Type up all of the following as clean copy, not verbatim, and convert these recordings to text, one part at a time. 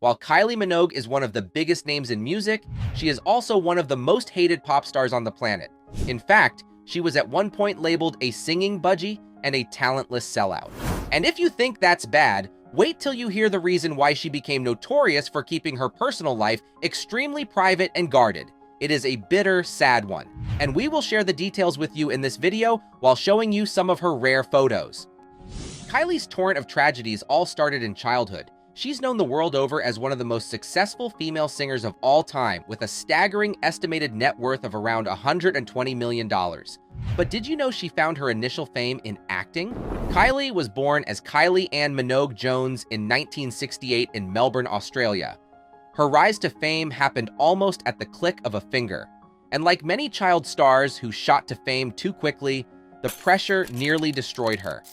While Kylie Minogue is one of the biggest names in music, she is also one of the most hated pop stars on the planet. In fact, she was at one point labeled a singing budgie and a talentless sellout. And if you think that's bad, wait till you hear the reason why she became notorious for keeping her personal life extremely private and guarded. It is a bitter, sad one, and we will share the details with you in this video while showing you some of her rare photos. Kylie's torrent of tragedies all started in childhood. She's known the world over as one of the most successful female singers of all time, with a staggering estimated net worth of around $120 million. But did you know she found her initial fame in acting? Kylie was born as Kylie Ann Minogue Jones in 1968 in Melbourne, Australia. Her rise to fame happened almost at the click of a finger. And like many child stars who shot to fame too quickly, the pressure nearly destroyed her.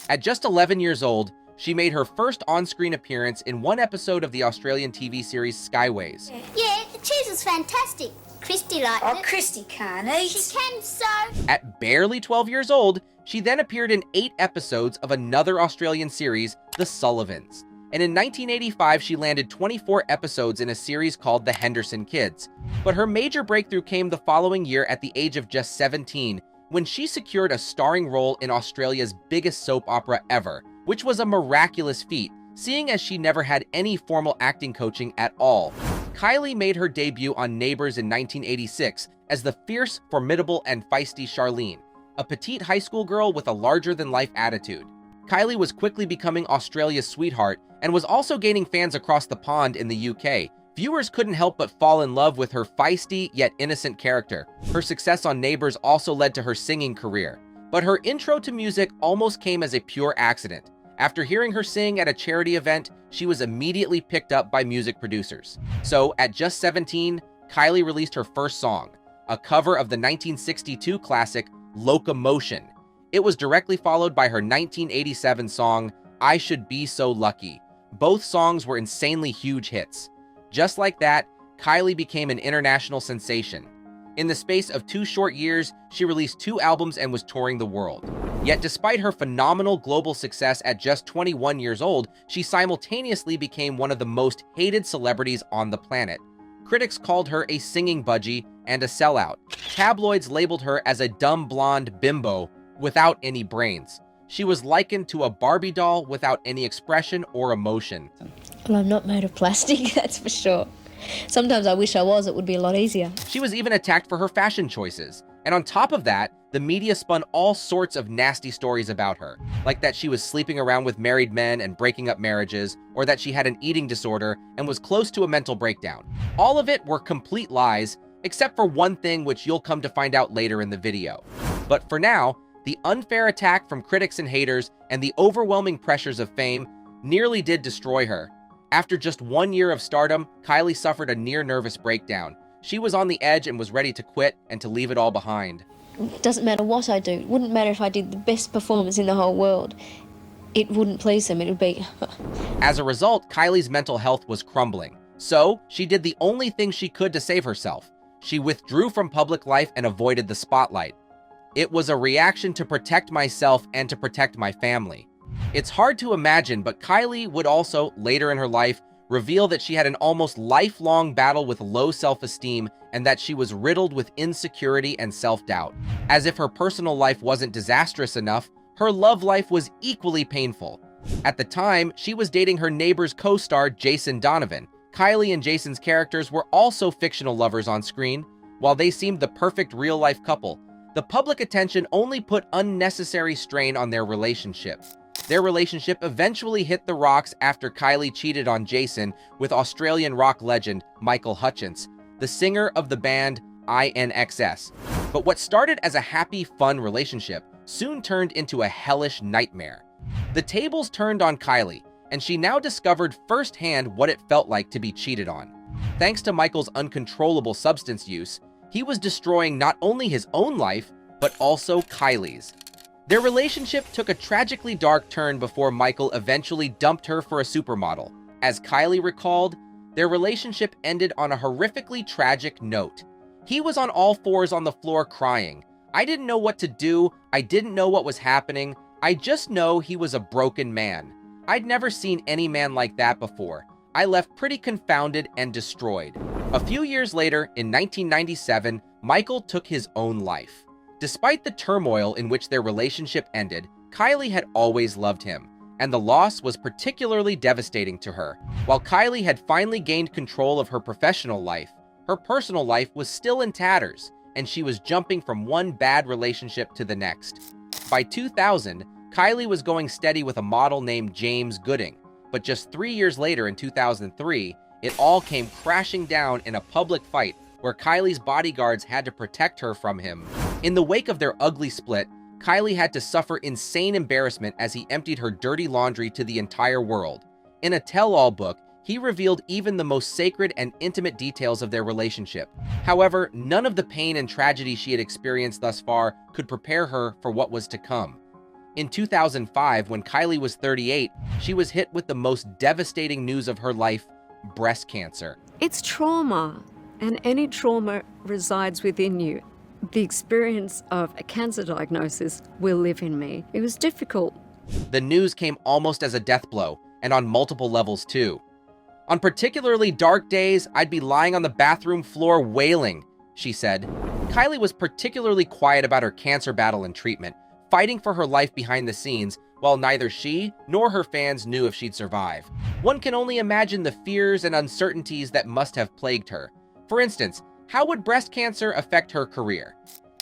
At just 11 years old, she made her first on-screen appearance in one episode of the Australian TV series Skyways. Yeah, the cheese was fantastic. Christy liked it. Oh, Christy can't eat. She can, so. At barely 12 years old, she then appeared in 8 episodes of another Australian series, The Sullivans. And in 1985, she landed 24 episodes in a series called The Henderson Kids. But her major breakthrough came the following year at the age of just 17, when she secured a starring role in Australia's biggest soap opera ever, which was a miraculous feat, seeing as she never had any formal acting coaching at all. Kylie made her debut on Neighbours in 1986 as the fierce, formidable, and feisty Charlene, a petite high school girl with a larger-than-life attitude. Kylie was quickly becoming Australia's sweetheart and was also gaining fans across the pond in the UK. Viewers couldn't help but fall in love with her feisty yet innocent character. Her success on Neighbours also led to her singing career. But her intro to music almost came as a pure accident. After hearing her sing at a charity event, she was immediately picked up by music producers. So, at just 17, Kylie released her first song, a cover of the 1962 classic Locomotion. It was directly followed by her 1987 song, I Should Be So Lucky. Both songs were insanely huge hits. Just like that, Kylie became an international sensation. In the space of 2 short years, she released 2 albums and was touring the world. Yet despite her phenomenal global success at just 21 years old, she simultaneously became one of the most hated celebrities on the planet. Critics called her a singing budgie and a sellout. Tabloids labeled her as a dumb blonde bimbo without any brains. She was likened to a Barbie doll without any expression or emotion. Well, I'm not made of plastic, that's for sure. Sometimes I wish I was, it would be a lot easier. She was even attacked for her fashion choices. And on top of that, the media spun all sorts of nasty stories about her, like that she was sleeping around with married men and breaking up marriages, or that she had an eating disorder and was close to a mental breakdown. All of it were complete lies, except for one thing which you'll come to find out later in the video. But for now, the unfair attack from critics and haters and the overwhelming pressures of fame nearly did destroy her. After just 1 year of stardom, Kylie suffered a near-nervous breakdown. She was on the edge and was ready to quit and to leave it all behind. It doesn't matter what I do. It wouldn't matter if I did the best performance in the whole world. It wouldn't please them. It would be... As a result, Kylie's mental health was crumbling. So, she did the only thing she could to save herself. She withdrew from public life and avoided the spotlight. It was a reaction to protect myself and to protect my family. It's hard to imagine, but Kylie would also, later in her life, reveal that she had an almost lifelong battle with low self-esteem and that she was riddled with insecurity and self-doubt. As if her personal life wasn't disastrous enough, her love life was equally painful. At the time, she was dating her Neighbours co-star Jason Donovan. Kylie and Jason's characters were also fictional lovers on screen. While they seemed the perfect real-life couple, the public attention only put unnecessary strain on their relationship. Their relationship eventually hit the rocks after Kylie cheated on Jason with Australian rock legend Michael Hutchence, the singer of the band INXS. But what started as a happy, fun relationship soon turned into a hellish nightmare. The tables turned on Kylie, and she now discovered firsthand what it felt like to be cheated on. Thanks to Michael's uncontrollable substance use, he was destroying not only his own life, but also Kylie's. Their relationship took a tragically dark turn before Michael eventually dumped her for a supermodel. As Kylie recalled, their relationship ended on a horrifically tragic note. He was on all fours on the floor crying. I didn't know what to do. I didn't know what was happening. I just know he was a broken man. I'd never seen any man like that before. I left pretty confounded and destroyed. A few years later, in 1997, Michael took his own life. Despite the turmoil in which their relationship ended, Kylie had always loved him, and the loss was particularly devastating to her. While Kylie had finally gained control of her professional life, her personal life was still in tatters, and she was jumping from one bad relationship to the next. By 2000, Kylie was going steady with a model named James Gooding, but just 3 years later in 2003, it all came crashing down in a public fight where Kylie's bodyguards had to protect her from him. In the wake of their ugly split, Kylie had to suffer insane embarrassment as he emptied her dirty laundry to the entire world. In a tell-all book, he revealed even the most sacred and intimate details of their relationship. However, none of the pain and tragedy she had experienced thus far could prepare her for what was to come. In 2005, when Kylie was 38, she was hit with the most devastating news of her life: breast cancer. It's trauma, and any trauma resides within you. The experience of a cancer diagnosis will live in me. It was difficult. The news came almost as a death blow, and on multiple levels too. On particularly dark days, I'd be lying on the bathroom floor wailing, she said. Kylie was particularly quiet about her cancer battle and treatment, fighting for her life behind the scenes, while neither she nor her fans knew if she'd survive. One can only imagine the fears and uncertainties that must have plagued her. For instance, how would breast cancer affect her career?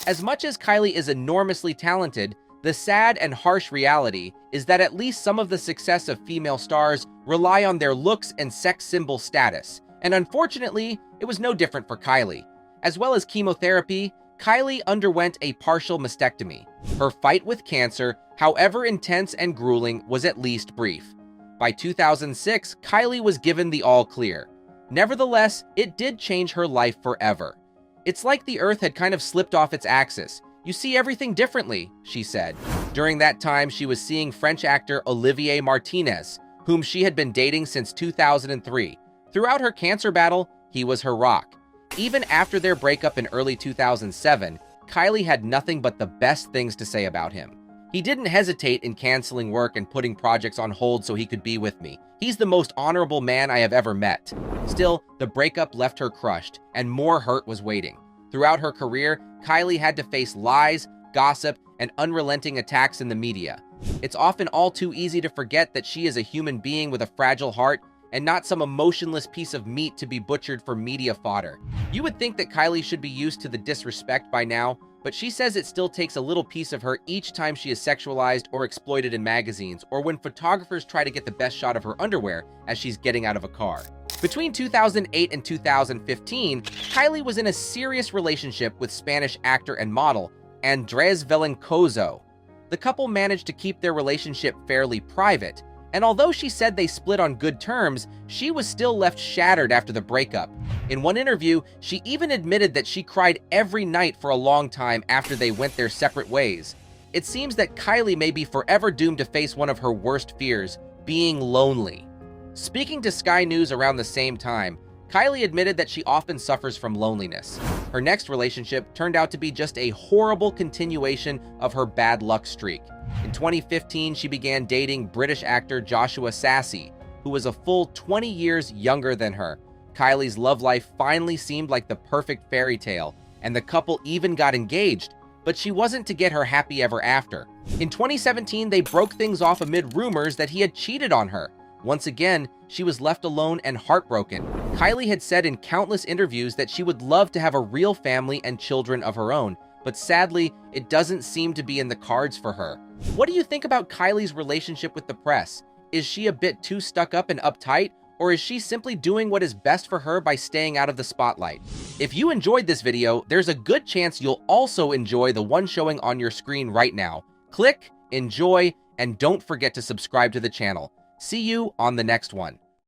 As much as Kylie is enormously talented, the sad and harsh reality is that at least some of the success of female stars rely on their looks and sex symbol status, and unfortunately, it was no different for Kylie. As well as chemotherapy, Kylie underwent a partial mastectomy. Her fight with cancer, however intense and grueling, was at least brief. By 2006, Kylie was given the all clear. Nevertheless, it did change her life forever. It's like the Earth had kind of slipped off its axis. You see everything differently, she said. During that time, she was seeing French actor Olivier Martinez, whom she had been dating since 2003. Throughout her cancer battle, he was her rock. Even after their breakup in early 2007, Kylie had nothing but the best things to say about him. He didn't hesitate in canceling work and putting projects on hold so he could be with me. He's the most honorable man I have ever met. Still, the breakup left her crushed, and more hurt was waiting. Throughout her career, Kylie had to face lies, gossip, and unrelenting attacks in the media. It's often all too easy to forget that she is a human being with a fragile heart and not some emotionless piece of meat to be butchered for media fodder. You would think that Kylie should be used to the disrespect by now, but she says it still takes a little piece of her each time she is sexualized or exploited in magazines, or when photographers try to get the best shot of her underwear as she's getting out of a car. Between 2008 and 2015, Kylie was in a serious relationship with Spanish actor and model Andrés Velencoso. The couple managed to keep their relationship fairly private, and although she said they split on good terms, she was still left shattered after the breakup. In one interview, she even admitted that she cried every night for a long time after they went their separate ways. It seems that Kylie may be forever doomed to face one of her worst fears, being lonely. Speaking to Sky News around the same time, Kylie admitted that she often suffers from loneliness. Her next relationship turned out to be just a horrible continuation of her bad luck streak. In 2015, she began dating British actor Joshua Sassy, who was a full 20 years younger than her. Kylie's love life finally seemed like the perfect fairy tale, and the couple even got engaged, but she wasn't to get her happy ever after. In 2017, they broke things off amid rumors that he had cheated on her. Once again, she was left alone and heartbroken. Kylie had said in countless interviews that she would love to have a real family and children of her own, but sadly, it doesn't seem to be in the cards for her. What do you think about Kylie's relationship with the press? Is she a bit too stuck up and uptight, or is she simply doing what is best for her by staying out of the spotlight? If you enjoyed this video, there's a good chance you'll also enjoy the one showing on your screen right now. Click, enjoy, and don't forget to subscribe to the channel. See you on the next one.